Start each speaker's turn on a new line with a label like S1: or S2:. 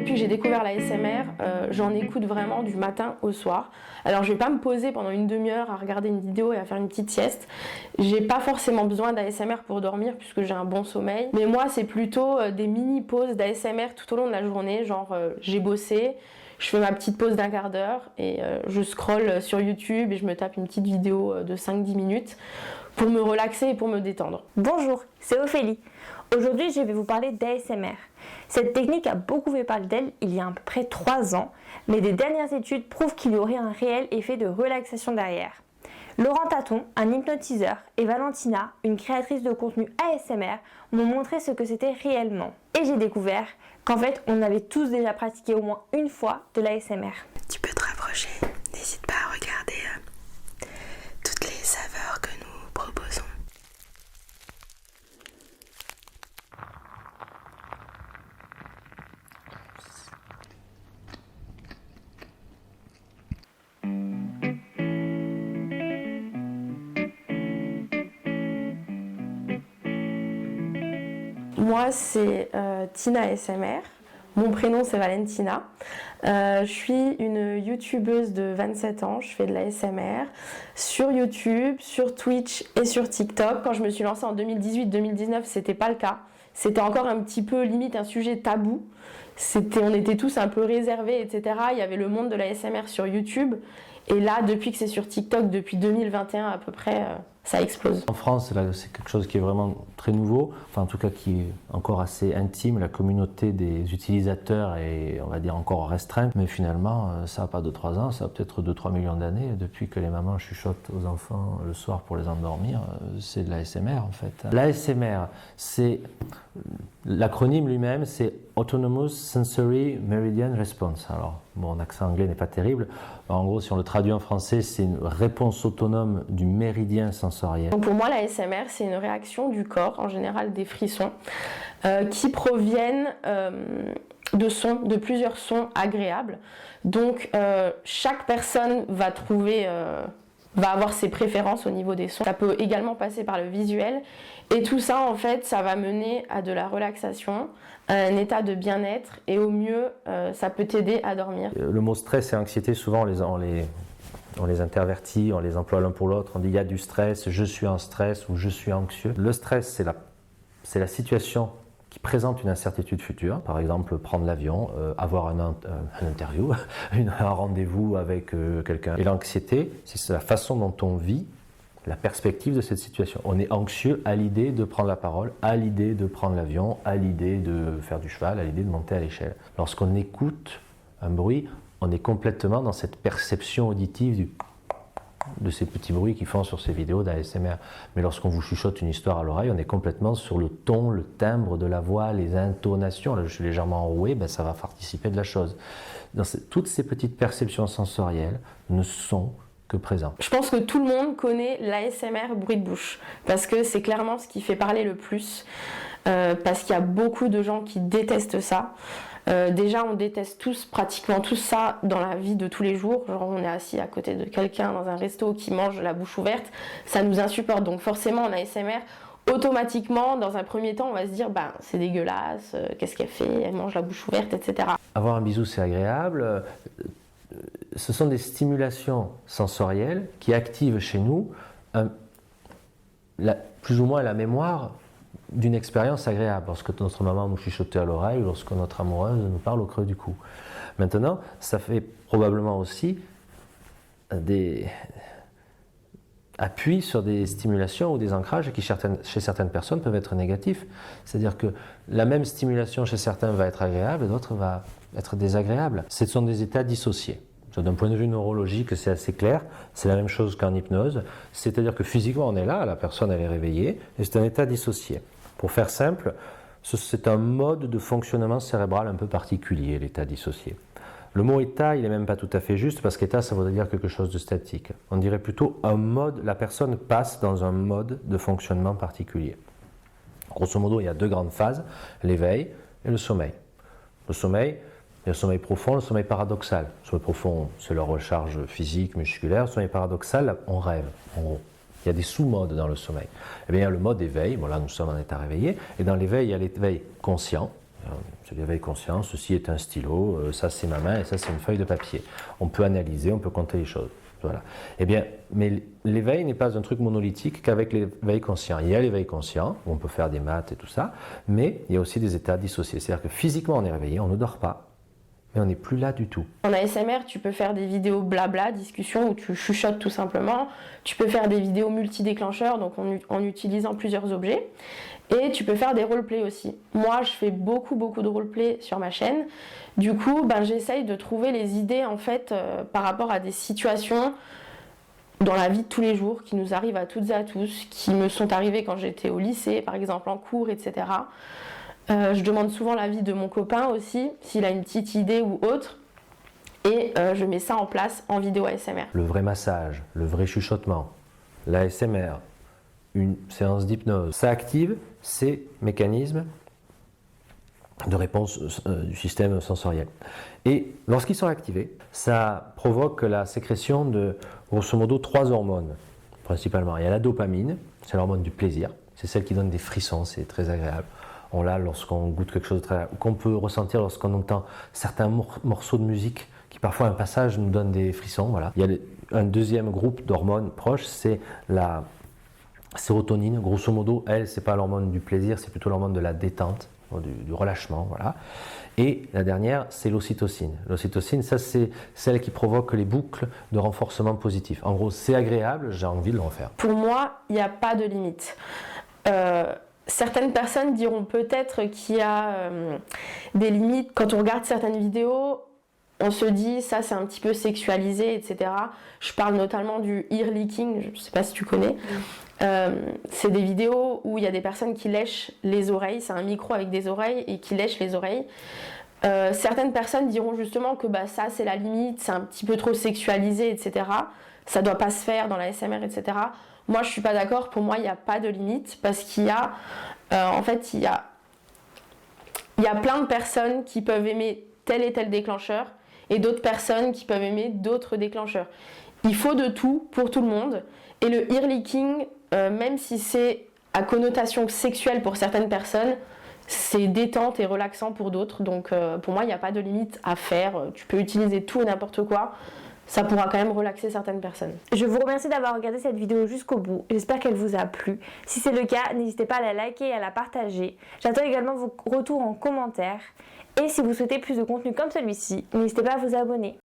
S1: Depuis que j'ai découvert la SMR, j'en écoute vraiment du matin au soir. Alors je vais pas me poser pendant une demi-heure à regarder une vidéo et à faire une petite sieste. J'ai pas forcément besoin d'ASMR pour dormir puisque j'ai un bon sommeil. Mais moi c'est plutôt des mini pauses d'ASMR tout au long de la journée. Genre j'ai bossé, je fais ma petite pause d'un quart d'heure et je scrolle sur YouTube et je me tape une petite vidéo de 5-10 minutes pour me relaxer et pour me détendre.
S2: Bonjour, c'est Ophélie. Aujourd'hui, je vais vous parler d'ASMR. Cette technique a beaucoup fait parler d'elle il y a à peu près 3 ans, mais des dernières études prouvent qu'il y aurait un réel effet de relaxation derrière. Laurent Taton, un hypnotiseur, et Valentina, une créatrice de contenu ASMR, m'ont montré ce que c'était réellement. Et j'ai découvert qu'en fait, on avait tous déjà pratiqué au moins une fois de l'ASMR.
S3: Tu peux te rapprocher, n'hésite pas à regarder toutes les saveurs que nous proposons.
S1: Moi, c'est Tina ASMR. Mon prénom, c'est Valentina. Je suis une youtubeuse de 27 ans. Je fais de l'ASMR sur YouTube, sur Twitch et sur TikTok. Quand je me suis lancée en 2018-2019, c'était pas le cas. C'était encore un petit peu limite un sujet tabou. On était tous un peu réservés, etc. Il y avait le monde de l'ASMR sur YouTube. Et là, depuis que c'est sur TikTok, depuis 2021 à peu près, ça explose.
S4: En France, là, c'est quelque chose qui est vraiment très nouveau, enfin en tout cas qui est encore assez intime. La communauté des utilisateurs est, on va dire, encore restreinte, mais finalement, ça n'a pas 2-3 ans, ça a peut-être 2-3 millions d'années. Depuis que les mamans chuchotent aux enfants le soir pour les endormir, c'est de l'ASMR en fait. L'ASMR, c'est l'acronyme lui-même, c'est Autonomous Sensory Meridian Response. Alors, mon accent anglais n'est pas terrible. En gros, si on le traduit en français, c'est une réponse autonome du méridien sensoriel.
S1: Donc pour moi, la ASMR, c'est une réaction du corps, en général des frissons, qui proviennent de plusieurs sons agréables. Donc chaque personne va avoir ses préférences au niveau des sons. Ça peut également passer par le visuel. Et tout ça, en fait, ça va mener à de la relaxation, à un état de bien-être. Et au mieux, ça peut t'aider à dormir.
S4: Le mot stress et anxiété, souvent, on les intervertit, on les emploie l'un pour l'autre. On dit il y a du stress, je suis en stress ou je suis anxieux. Le stress, c'est la situation qui présente une incertitude future. Par exemple, prendre l'avion, avoir un interview, un rendez-vous avec quelqu'un. Et l'anxiété, c'est la façon dont on vit la perspective de cette situation. On est anxieux à l'idée de prendre la parole, à l'idée de prendre l'avion, à l'idée de faire du cheval, à l'idée de monter à l'échelle. Lorsqu'on écoute un bruit, on est complètement dans cette perception auditive de ces petits bruits qu'ils font sur ces vidéos d'ASMR. Mais lorsqu'on vous chuchote une histoire à l'oreille, on est complètement sur le ton, le timbre de la voix, les intonations. Là, je suis légèrement enroué, ça va participer de la chose. Toutes ces petites perceptions sensorielles ne sont que présent.
S1: Je pense que tout le monde connaît l'ASMR bruit de bouche parce que c'est clairement ce qui fait parler le plus parce qu'il y a beaucoup de gens qui détestent ça. Déjà on déteste pratiquement tous ça dans la vie de tous les jours. Genre on est assis à côté de quelqu'un dans un resto qui mange la bouche ouverte, ça nous insupporte. Donc forcément en ASMR, automatiquement dans un premier temps on va se dire c'est dégueulasse, qu'est-ce qu'elle fait, elle mange la bouche ouverte, etc.
S4: Avoir un bisou c'est agréable. Ce sont des stimulations sensorielles qui activent chez nous plus ou moins la mémoire d'une expérience agréable. Lorsque notre maman nous chuchotait à l'oreille ou lorsque notre amoureuse nous parle au creux du cou. Maintenant, ça fait probablement aussi des appuis sur des stimulations ou des ancrages qui chez certaines personnes peuvent être négatifs. C'est-à-dire que la même stimulation chez certains va être agréable et d'autres va être désagréable. Ce sont des états dissociés. D'un point de vue neurologique, c'est assez clair. C'est la même chose qu'en hypnose. C'est-à-dire que physiquement, on est là, la personne elle est réveillée, et c'est un état dissocié. Pour faire simple, c'est un mode de fonctionnement cérébral un peu particulier, l'état dissocié. Le mot état, il n'est même pas tout à fait juste, parce qu'état, ça voudrait dire quelque chose de statique. On dirait plutôt un mode, la personne passe dans un mode de fonctionnement particulier. Grosso modo, il y a 2 grandes phases, l'éveil et le sommeil. Le sommeil, il y a le sommeil profond, le sommeil paradoxal. Le sommeil profond, c'est la recharge physique, musculaire. Le sommeil paradoxal, on rêve, en gros. Il y a des sous-modes dans le sommeil. Eh bien, il y a le mode éveil, bon là nous sommes en état réveillé, et dans l'éveil, il y a l'éveil conscient, C'est l'éveil conscient, ceci est un stylo, ça c'est ma main et ça c'est une feuille de papier. On peut analyser, on peut compter les choses. Voilà. Eh bien, mais l'éveil n'est pas un truc monolithique qu'avec l'éveil conscient. Il y a l'éveil conscient, où on peut faire des maths et tout ça, mais il y a aussi des états dissociés. C'est-à-dire que physiquement on est réveillé, on ne dort pas, mais on n'est plus là du tout.
S1: En ASMR, tu peux faire des vidéos blabla, discussion, où tu chuchotes tout simplement. Tu peux faire des vidéos multi-déclencheurs, donc en utilisant plusieurs objets. Et tu peux faire des roleplays aussi. Moi, je fais beaucoup de roleplays sur ma chaîne. Du coup, j'essaye de trouver les idées en fait par rapport à des situations dans la vie de tous les jours qui nous arrivent à toutes et à tous, qui me sont arrivées quand j'étais au lycée, par exemple en cours, etc. Je demande souvent l'avis de mon copain aussi, s'il a une petite idée ou autre. Et je mets ça en place en vidéo ASMR.
S4: Le vrai massage, le vrai chuchotement, l'ASMR, une séance d'hypnose, ça active ces mécanismes de réponse du système sensoriel. Et lorsqu'ils sont activés, ça provoque la sécrétion de, grosso modo, 3 hormones, principalement. Il y a la dopamine, c'est l'hormone du plaisir, c'est celle qui donne des frissons, c'est très agréable. On l'a lorsqu'on goûte quelque chose de très agréable, ou qu'on peut ressentir lorsqu'on entend certains morceaux de musique qui parfois un passage nous donne des frissons. Voilà. Il y a un deuxième groupe d'hormones proches, c'est la sérotonine. Grosso modo, elle, c'est pas l'hormone du plaisir, c'est plutôt l'hormone de la détente, du relâchement. Voilà. Et la dernière, c'est l'ocytocine. L'ocytocine, ça, c'est celle qui provoque les boucles de renforcement positif. En gros, c'est agréable, j'ai envie de le refaire.
S1: Pour moi, il n'y a pas de limite. Certaines personnes diront peut-être qu'il y a des limites. Quand on regarde certaines vidéos, on se dit ça c'est un petit peu sexualisé, etc. Je parle notamment du ear licking, je ne sais pas si tu connais. C'est des vidéos où il y a des personnes qui lèchent les oreilles, c'est un micro avec des oreilles et qui lèchent les oreilles. Certaines personnes diront justement que ça c'est la limite, c'est un petit peu trop sexualisé, etc. Ça ne doit pas se faire dans la SMR, etc. Moi je ne suis pas d'accord, pour moi il n'y a pas de limite parce qu'il y a, il y a plein de personnes qui peuvent aimer tel et tel déclencheur et d'autres personnes qui peuvent aimer d'autres déclencheurs. Il faut de tout pour tout le monde. Et le ear licking, même si c'est à connotation sexuelle pour certaines personnes, c'est détente et relaxant pour d'autres. Donc pour moi, il n'y a pas de limite à faire. Tu peux utiliser tout et n'importe quoi. Ça pourra quand même relaxer certaines personnes.
S2: Je vous remercie d'avoir regardé cette vidéo jusqu'au bout. J'espère qu'elle vous a plu. Si c'est le cas, n'hésitez pas à la liker et à la partager. J'attends également vos retours en commentaire. Et si vous souhaitez plus de contenu comme celui-ci, n'hésitez pas à vous abonner.